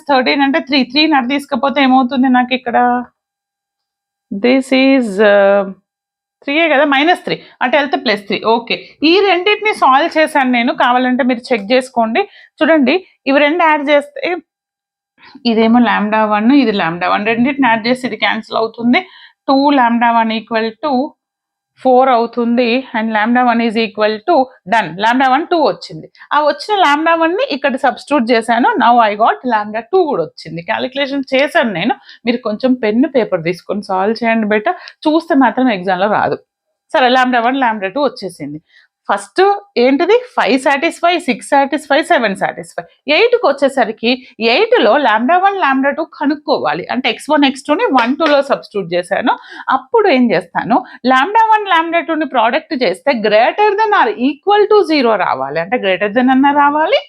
13 అంటే 3 నడు తీసుకపోతే ఏమవుతుంది నాకు ఇక్కడ? దిస్ ఈజ్ 3 కదా, -3 అటు వెళ్తే +3. ఓకే, ఈ రెండింటిని సాల్వ్ చేశాను నేను. కావాలంటే మీరు చెక్ చేసుకోండి. చూడండి, ఇవి రెండు యాడ్ చేస్తే ఇదేమో λ1, ఇది λ1, రెండింటిని యాడ్ చేసి ఇది క్యాన్సిల్ అవుతుంది. 2 λ1 = 4 అవుతుంది. And λ1 = done. λ1 2 వచ్చింది. ఆ వచ్చిన λ1ని ఇక్కడ సబ్స్టిట్యూట్ చేశాను. నౌ ఐ గాట్ λ2 కూడా వచ్చింది. క్యాలిక్యులేషన్ చేశాను నేను. మీరు కొంచెం పెన్ను పేపర్ తీసుకొని సాల్వ్ చేయండి బెట. చూస్తే మాత్రం ఎగ్జామ్లో రాదు. సరే, λ1 λ2 వచ్చేసింది. ఫస్ట్ ఏంటిది? 5 సాటిస్ఫై, 6 సాటిస్ఫై, 7 సాటిస్ఫై. 8కి వచ్చేసరికి 8లో λ1 λ2 కనుక్కోవాలి. అంటే x1 x2ని 1 2లో సబ్స్టిట్యూట్ చేశాను. అప్పుడు ఏం చేస్తాను, λ1 λ2ని ప్రోడక్ట్ చేస్తే greater than or equal to 0 రావాలి. అంటే గ్రేటర్ దెన్ అన్న రావాలి,